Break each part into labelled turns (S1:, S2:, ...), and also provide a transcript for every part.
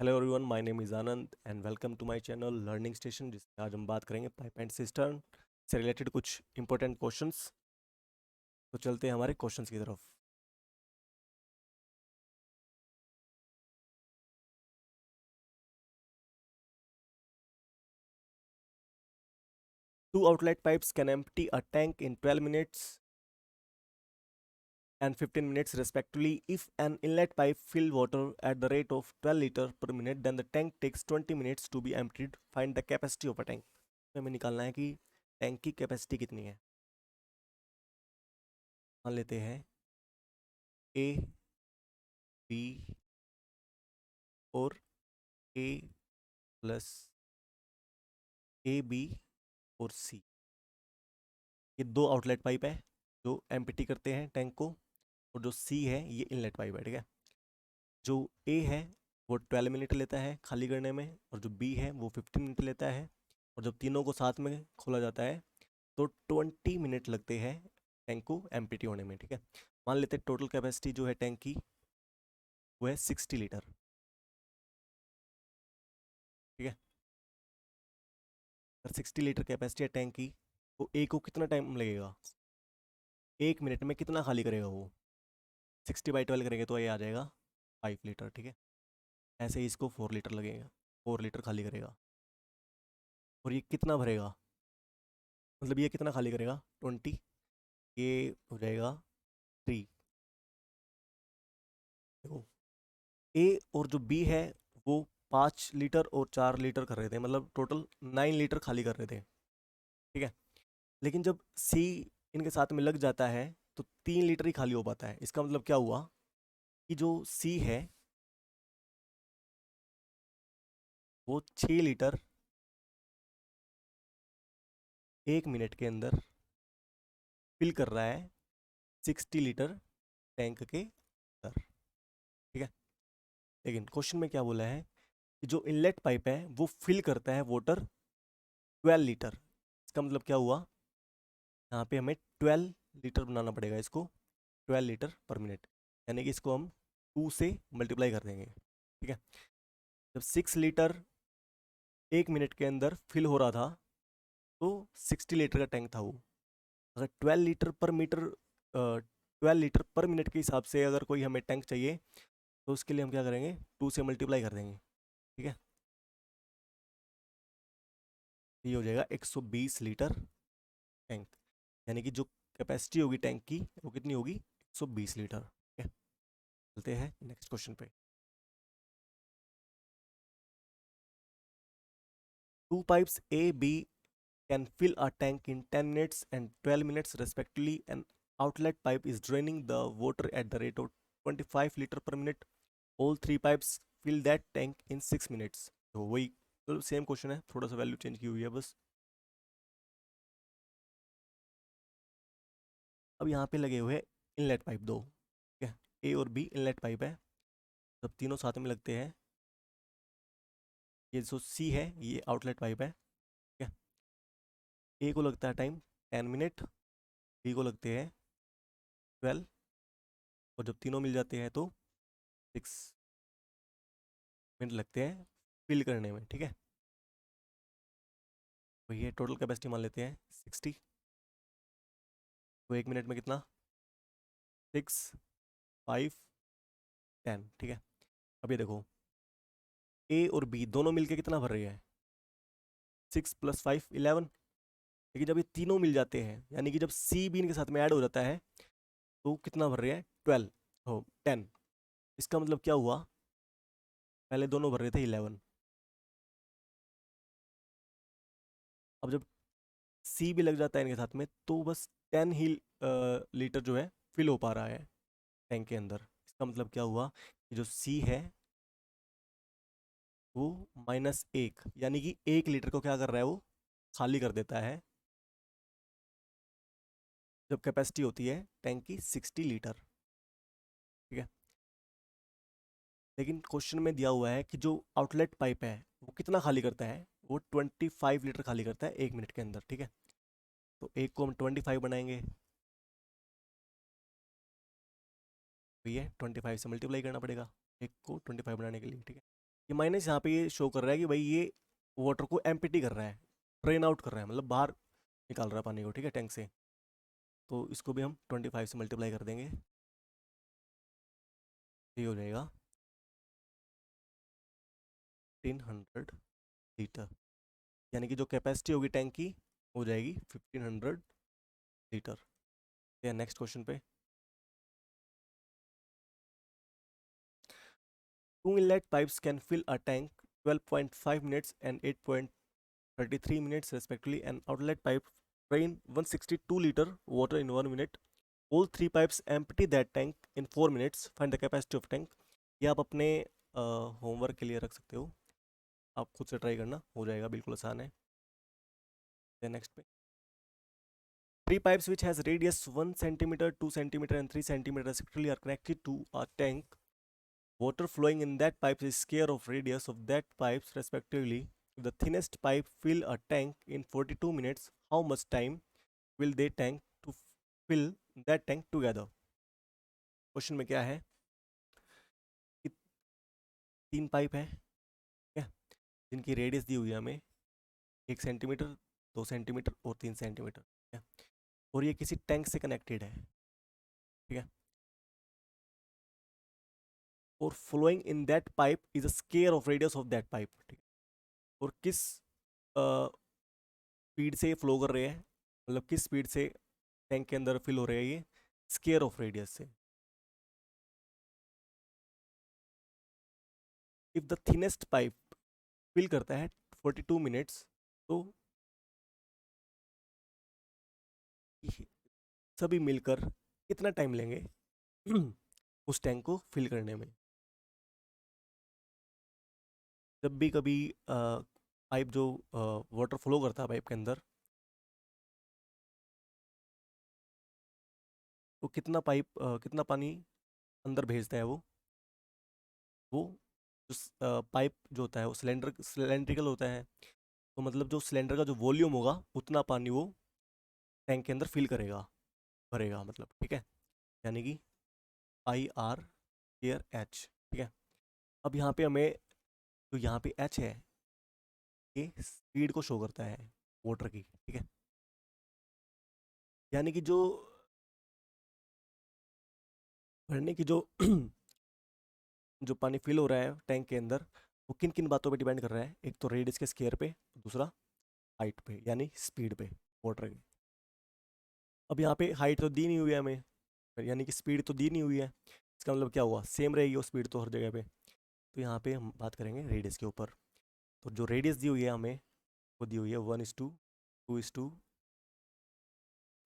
S1: Hello everyone, my name is Anand and welcome to my channel learning station, जिसमें आज हम बात करेंगे पाइप एंड सिस्टम से रिलेटेड कुछ इंपॉर्टेंट क्वेश्चंस। तो चलते हैं हमारे क्वेश्चंस की तरफ। Two outlet pipes can empty a tank in 12 minutes and 15 minutes respectively. If an inlet pipe fill water at the rate of 12 liter per minute, then the tank takes 20 minutes to be emptied. Find the capacity of a tank. तो हमें निकालना है कि tank की capacity कितनी है। मान लेते हैं ए, बी और ए प्लस ए, बी और सी, ये दो आउटलेट पाइप है जो एम्प्टी करते हैं टैंक को, और जो सी है ये इनलेट पाइप है। ठीक है, जो ए है वो 12 मिनट लेता है खाली करने में, और जो बी है वो 15 मिनट लेता है, और जब तीनों को साथ में खोला जाता है तो 20 मिनट लगते हैं टैंक को एम्प्टी होने में। ठीक है, मान लेते हैं टोटल कैपेसिटी जो है टैंक की वो है 60 लीटर। ठीक है, अगर 60 लीटर कैपेसिटी है टैंक की तो ए को कितना टाइम लगेगा, 1 मिनट में कितना खाली करेगा वो। 60/12 करेंगे तो ये आ जाएगा 5 लीटर। ठीक है, ऐसे ही इसको 4 लीटर लगेगा, 4 लीटर खाली करेगा। और ये कितना भरेगा, मतलब ये कितना खाली करेगा 20, ये हो जाएगा 3। देखो, ए और जो बी है वो 5 लीटर और 4 लीटर कर रहे थे, मतलब टोटल 9 लीटर खाली कर रहे थे। ठीक है, लेकिन जब सी इनके साथ में लग जाता है तो 3 लीटर ही खाली हो पाता है। इसका मतलब क्या हुआ कि जो सी है वो 6 लीटर 1 मिनट के अंदर फिल कर रहा है 60 लीटर टैंक के अंदर। ठीक है, लेकिन क्वेश्चन में क्या बोला है कि जो इनलेट पाइप है वो फिल करता है वाटर 12 लीटर। इसका मतलब क्या हुआ, यहाँ पे हमें 12 लीटर बनाना पड़ेगा इसको, 12 लीटर पर मिनट, यानी कि इसको हम 2 से मल्टीप्लाई कर देंगे। ठीक है, जब 6 लीटर 1 मिनट के अंदर फिल हो रहा था तो 60 लीटर का टैंक था वो। अगर 12 लीटर पर मिनट के हिसाब से अगर कोई हमें टैंक चाहिए तो उसके लिए हम क्या करेंगे, 2 से मल्टीप्लाई कर देंगे। ठीक है, ये हो जाएगा 120 लीटर टैंक, यानी कि जो कैपेसिटी होगी टैंक की वो कितनी होगी, 120 लीटर। ठीक है, चलते हैं नेक्स्ट क्वेश्चन पे। Two pipes A B can fill a tank in 10 minutes and 12 minutes respectively. An outlet pipe is draining the water at the rate of 25 liter per minute. All three pipes fill that tank in 6 minutes. तो वही same question है, थोड़ा सा value change की हुई है बस। अब यहाँ पे लगे हुए इनलेट पाइप दो। ठीक है, ए और बी इनलेट पाइप है, जब तीनों साथ में लगते हैं, ये जो सी है ये आउटलेट पाइप है। ठीक है, ए को लगता है टाइम 10 मिनट, बी को लगते हैं 12, और जब तीनों मिल जाते हैं तो 6 मिनट लगते हैं फिल करने में। ठीक है, तो ये टोटल कैपेसिटी मान लेते हैं 60, तो 1 मिनट में कितना, 6, 5, 10। ठीक है, अब ये देखो ए और बी दोनों मिलके कितना भर रही है, 6 + 5 11। लेकिन जब ये तीनों मिल जाते हैं, यानी कि जब सी बी इनके साथ में ऐड हो जाता है तो कितना भर रही है, 12 हो 10। इसका मतलब क्या हुआ, पहले दोनों भर रहे थे 11, अब जब सी भी लग जाता है इनके साथ में तो बस 10 ही लीटर जो है फिल हो पा रहा है टैंक के अंदर। इसका मतलब क्या हुआ कि जो सी है वो -1, यानी कि 1 लीटर को क्या कर रहा है वो खाली कर देता है, जब कैपेसिटी होती है टैंक की 60 लीटर। ठीक है, लेकिन क्वेश्चन में दिया हुआ है कि जो आउटलेट पाइप है वो कितना खाली करता है, वो 25 लीटर खाली करता है 1 मिनट के अंदर। ठीक है, तो एक को हम 25 बनाएंगे तो ये 25 से मल्टीप्लाई करना पड़ेगा एक को 25 बनाने के लिए। ठीक है, ये माइनस यहाँ पे ये शो कर रहा है कि भाई ये वाटर को एम्प्टी कर रहा है, ड्रेन आउट कर रहा है, मतलब बाहर निकाल रहा है पानी को, ठीक है, टैंक से। तो इसको भी हम 25 से मल्टीप्लाई कर देंगे, ये हो जाएगा 1500 लीटर, यानी कि जो कैपेसिटी होगी टैंक की हो जाएगी 1500 लीटर। नेक्स्ट क्वेश्चन पे, two inlet pipes can fill a tank 12.5 minutes and 8.33 minutes respectively. An outlet pipe drain 162 liter water in 1 minute. All three pipes empty that tank in 4 minutes. Find the capacity of tank. ये आप अपने homework के लिए रख सकते हो, आप खुद से ट्राई करना, हो जाएगा, बिल्कुल आसान है। नेक्स्ट पे, three pipes which has radius 1 centimeter, 2 centimeter and 3 centimeter respectively are connected to a tank. Water flowing in that pipe is square of radius of that pipes respectively. If the thinnest pipe fill a tank in 42 minutes, how much time will they tank to fill that tank together? Question में क्या है कि तीन pipe है, ठीक है, जिनकी radius दी हुई है हमें 1 सेंटीमीटर, 2 सेंटीमीटर और 3 सेंटीमीटर, ठीक है, और ये किसी टैंक से कनेक्टेड है, ठीक है, और flowing in that pipe is a square of radius of that pipe, ठीक है, और किस स्पीड से फ्लो कर रहे हैं, मतलब किस स्पीड से टैंक के अंदर फिल हो रहे हैं, ये स्केयर ऑफ रेडियस से। If the thinnest pipe fill करता है 42 मिनट्स, तो सभी मिलकर कितना टाइम लेंगे उस टैंक को फिल करने में। जब भी कभी पाइप जो वाटर फ्लो करता है पाइप के अंदर, तो कितना पाइप कितना पानी अंदर भेजता है वो जो पाइप जो होता है वो सिलेंड्रिकल होता है, तो मतलब जो सिलेंडर का जो वॉल्यूम होगा उतना पानी वो टैंक के अंदर फिल करेगा, भरेगा मतलब, ठीक है, यानी कि IR/H, ठीक है। अब यहाँ पे हमें, तो यहाँ पे H है, ये स्पीड को शो करता है वाटर की, ठीक है, यानी कि जो भरने की जो जो पानी फिल हो रहा है टैंक के अंदर, वो किन किन बातों पे डिपेंड कर रहा है, एक तो रेडियस के स्केयर पे, दूसरा हाइट पे यानी स्पीड पे वाटर की। अब यहाँ पे हाइट तो दी नहीं हुई है हमें, यानी कि स्पीड तो दी नहीं हुई है, इसका मतलब क्या हुआ, सेम रहेगी वो स्पीड तो हर जगह पे। तो यहाँ पे हम बात करेंगे रेडियस के ऊपर। तो जो रेडियस दी हुई है हमें, वो दी हुई है 1:2:2,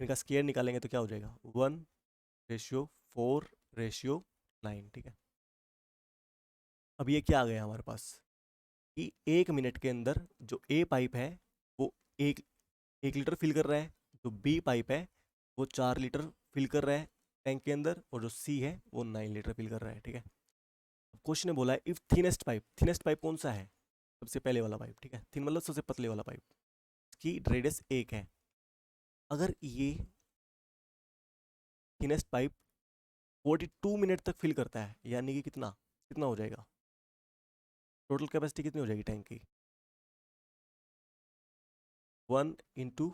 S1: इनका स्केयर निकालेंगे तो क्या हो जाएगा 1:4:9, ठीक है। अब ये क्या आ गया हमारे पास कि 1 मिनट के अंदर जो ए पाइप है वो एक 1 लीटर फिल कर रहा है, जो बी पाइप है वो 4 लीटर फिल कर रहा है टैंक के अंदर, और जो सी है वो 9 लीटर फिल कर रहा है, ठीक है। अब क्वेश्चन ने बोला है इफ थिनेस्ट पाइप कौन सा है, सबसे पहले वाला पाइप, ठीक है, थिन मतलब सबसे पतले वाला पाइप, इसकी रेडियस 1 है। अगर ये थिनेस्ट पाइप 42 मिनट तक फिल करता है, यानी कि कितना कितना हो जाएगा, टोटल कैपेसिटी कितनी हो जाएगी टैंक की, 1 ×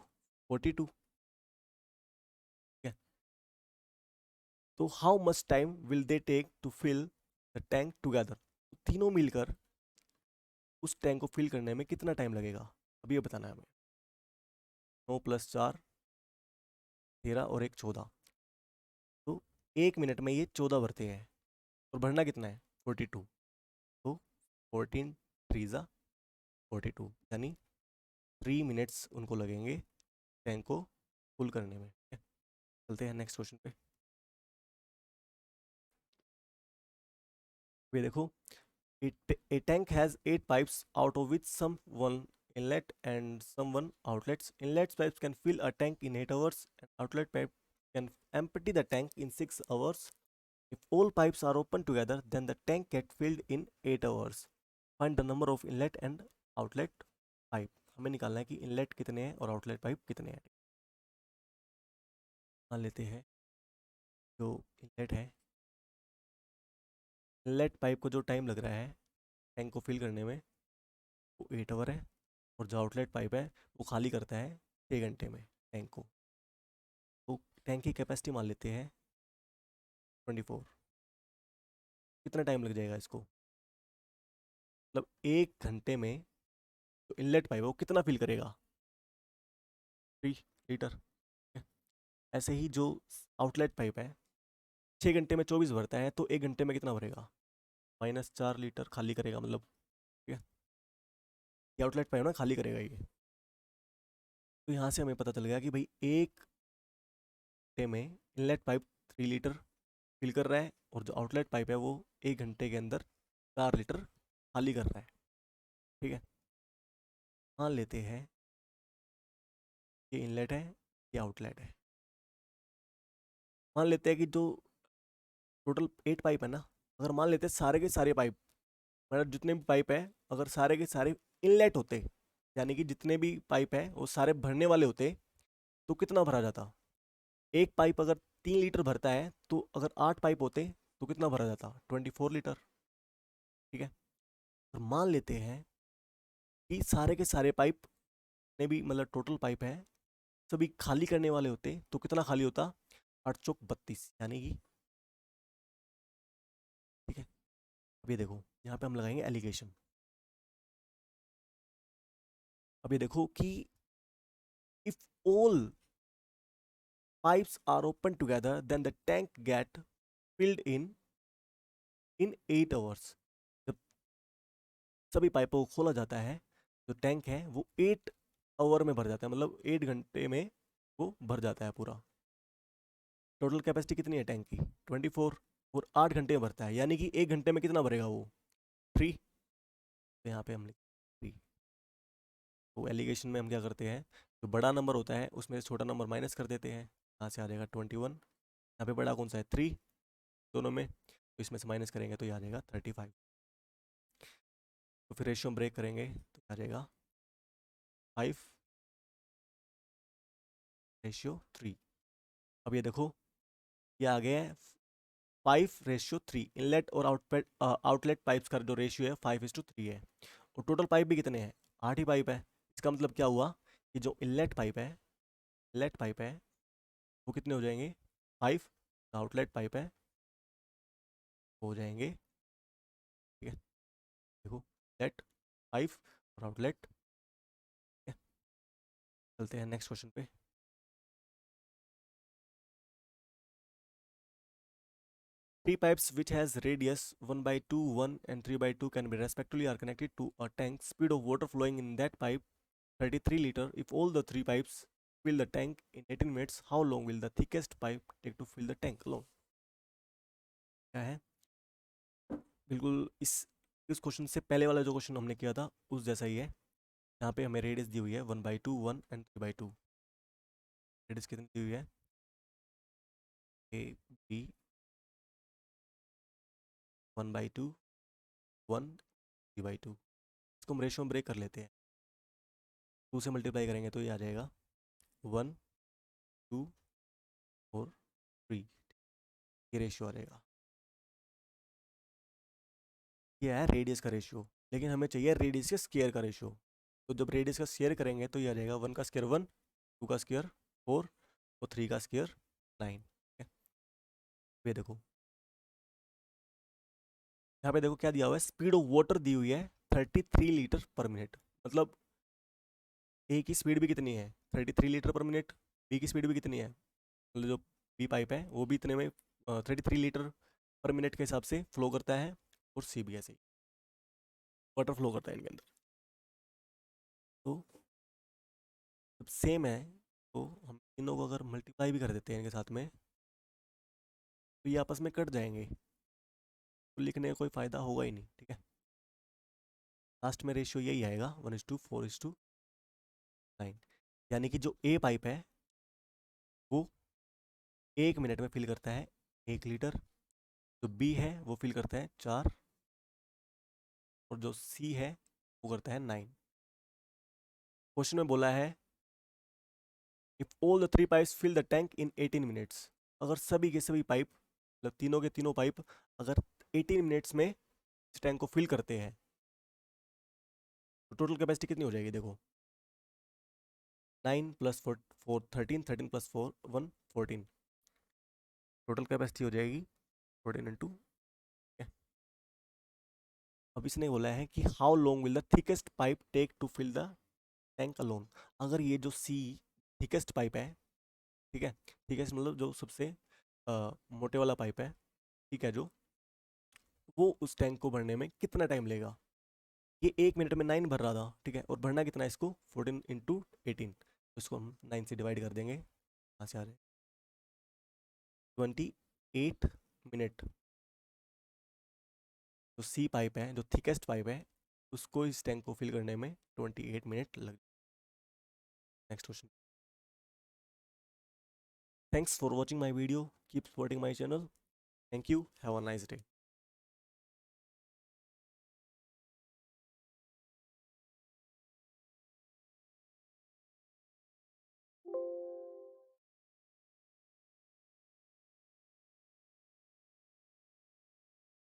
S1: 42, ठीक है। तो how much time will they take to fill the tank together, तीनों मिलकर उस टैंक को फिल करने में कितना टाइम लगेगा, अभी ये बताना है हमें। 9 + 4 13 और 1 14, तो 1 मिनट में ये 14 भरते हैं, और भरना कितना है 42, तो 14×3 = 42, यानी 3 मिनट्स उनको लगेंगे टैंक को फुल करने में, ठीक है। चलते हैं नेक्स्ट क्वेश्चन पे। ये देखो, a tank has 8 pipes out of which some one inlet and some one outlets. Inlet pipes can fill a tank in 8 hours and outlet pipe can empty the tank in 6 hours. If all pipes are open together, then the tank gets filled in 8 hours. Find the number of inlet and outlet pipe. हमें निकालना है कि inlet कितने हैं और outlet pipe कितने हैं। मान लेते हैं जो इनलेट है, इनलेट पाइप को जो टाइम लग रहा है टैंक को फिल करने में वो 8 आवर है, और जो आउटलेट पाइप है वो खाली करता है 6 घंटे में टैंक को। तो टैंक की कैपेसिटी मान लेते हैं 24। कितना टाइम लग जाएगा इसको, मतलब 1 घंटे में जो इनलेट पाइप है वो कितना फिल करेगा, 3 लीटर। ऐसे ही जो आउटलेट पाइप है 6 घंटे में 24 भरता है, तो 1 घंटे में कितना भरेगा, -4 लीटर खाली करेगा, मतलब ठीक है, ये आउटलेट पाइप ना खाली करेगा ये। तो यहाँ से हमें पता चल गया कि भाई 1 घंटे में इनलेट पाइप 3 लीटर फिल कर रहा है, और जो आउटलेट पाइप है वो 1 घंटे के अंदर 4 लीटर खाली कर रहा है। ठीक है, मान लेते हैं ये इनलेट है, ये आउटलेट है। मान लेते हैं कि जो टोटल 8 पाइप है ना, अगर मान लेते हैं सारे के सारे पाइप, मतलब जितने भी पाइप है, अगर सारे के सारे इनलेट होते, यानी कि जितने भी पाइप है वो सारे भरने वाले होते, तो कितना भरा जाता। एक पाइप अगर 3 लीटर भरता है, तो अगर 8 पाइप होते तो कितना भरा जाता, 24 लीटर। ठीक है, और मान लेते हैं कि सारे के सारे पाइप ने भी, मतलब टोटल पाइप है, सभी खाली करने वाले होते, तो कितना खाली होता, 8 चौक 32, यानी कि। ठीक है, अब ये देखो, यहाँ पे हम लगाएंगे एलिगेशन। अब ये देखो कि if all pipes are open together, then the tank get filled in 8 hours। जब सभी पाइपों को खोला जाता है, जो टैंक है वो 8 आवर में भर जाता है, मतलब 8 घंटे में वो भर जाता है पूरा। टोटल कैपेसिटी कितनी है टैंक की, 24, और 8 घंटे में भरता है, यानी कि 1 घंटे में कितना भरेगा वो, 3। तो यहाँ पे हम लिख 3। तो एलिगेशन में हम क्या करते हैं, जो बड़ा नंबर होता है उसमें से छोटा नंबर माइनस कर देते हैं, यहाँ से आ जाएगा 21। यहाँ पे बड़ा कौन सा है, 3 दोनों में, तो इसमें से माइनस करेंगे तो ये आ जाएगा 35। तो फिर रेशियो ब्रेक करेंगे तो आ जाएगा 5:3। अब ये देखो, ये आ गया है 5:3। इनलेट और आउटलेट पाइप्स का जो रेशियो है 5:3 है, और टोटल पाइप भी कितने हैं, 8 ही पाइप है। इसका मतलब क्या हुआ कि जो इनलेट पाइप है वो कितने हो जाएंगे, 5। आउटलेट पाइप है हो जाएंगे, ठीक है, देखो, लेट 5 और आउटलेट। चलते हैं नेक्स्ट क्वेश्चन पे। Three pipes which has radius 1/2, 1 and 3/2 can be respectively are connected to a tank. Speed of water flowing in that pipe 33 liter. If all the 3 pipes fill the tank in 18 minutes, how long will the thickest pipe take to fill the tank alone? क्या है, बिल्कुल इस question से पहले वाला जो question हमने किया था उस जैसा ही है। यहाँ पे हमें रेडियस दी हुई है 1/2, 1 एंड 3/2। रेडियस कितनी दी हुई है, ए बी 1/2, 1, 3/2। इसको हम रेशियो में ब्रेक कर लेते हैं, 2 से मल्टीप्लाई करेंगे तो ये आ जाएगा 1, 2 और 3। ये रेशियो आ जाएगा, ये है रेडियस का रेशियो, लेकिन हमें चाहिए रेडियस के स्क्वायर का रेशियो। तो जब रेडियस का स्क्वायर करेंगे तो ये आ जाएगा 1 का स्क्वायर 1, 2 का स्क्वायर 4 और 3 का स्क्वायर 9। ये देखो, यहाँ पे देखो क्या दिया हुआ है, स्पीड ऑफ वाटर दी हुई है 33 लीटर पर मिनट। मतलब ए की स्पीड भी कितनी है, 33 लीटर पर मिनट। बी की स्पीड भी कितनी है, मतलब जो बी पाइप है वो भी इतने में 33 लीटर पर मिनट के हिसाब से फ्लो करता है, और सी भी ऐसे ही वाटर फ्लो करता है इनके अंदर। तो जब सेम है तो हम तीनों को अगर मल्टीप्लाई भी कर देते हैं इनके साथ में, तो ये आपस में कट जाएंगे, तो लिखने का कोई फ़ायदा होगा ही नहीं। ठीक है, लास्ट में रेशियो यही आएगा 1:4:9। यानी कि जो ए पाइप है वो 1 मिनट में फिल करता है 1 लीटर, जो बी है वो फिल करता है 4, और जो सी है वो करता है 9। क्वेश्चन में बोला है if all the 3 pipes fill the tank in 18 minutes. अगर सभी के सभी पाइप, मतलब तीनों के तीनों पाइप अगर 18 मिनट्स में इस टैंक को फिल करते हैं, तो टोटल कैपेसिटी कितनी हो जाएगी देखो, 9 + 4 4 13, 13 + 4 1 14, टोटल कैपेसिटी हो जाएगी 14 इंटू। अब इसने बोला है कि how long will the thickest pipe take to fill the tank alone. अगर ये जो सी थिकेस्ट पाइप है, ठीक है, थिकेस्ट मतलब जो सबसे मोटे वाला पाइप है, ठीक है, जो वो उस टैंक को भरने में कितना टाइम लेगा। ये 1 मिनट में 9 भर रहा था, ठीक है, और भरना कितना है इसको, 14 इंटू 18, तो इसको हम 9 से डिवाइड कर देंगे, यहाँ से आ रहे 28 मिनट। जो सी पाइप है, जो थिकेस्ट पाइप है, उसको इस टैंक को फिल करने में 28 मिनट लग। Next question. Thanks for watching my video, keep supporting my channel, thank you, have a nice day.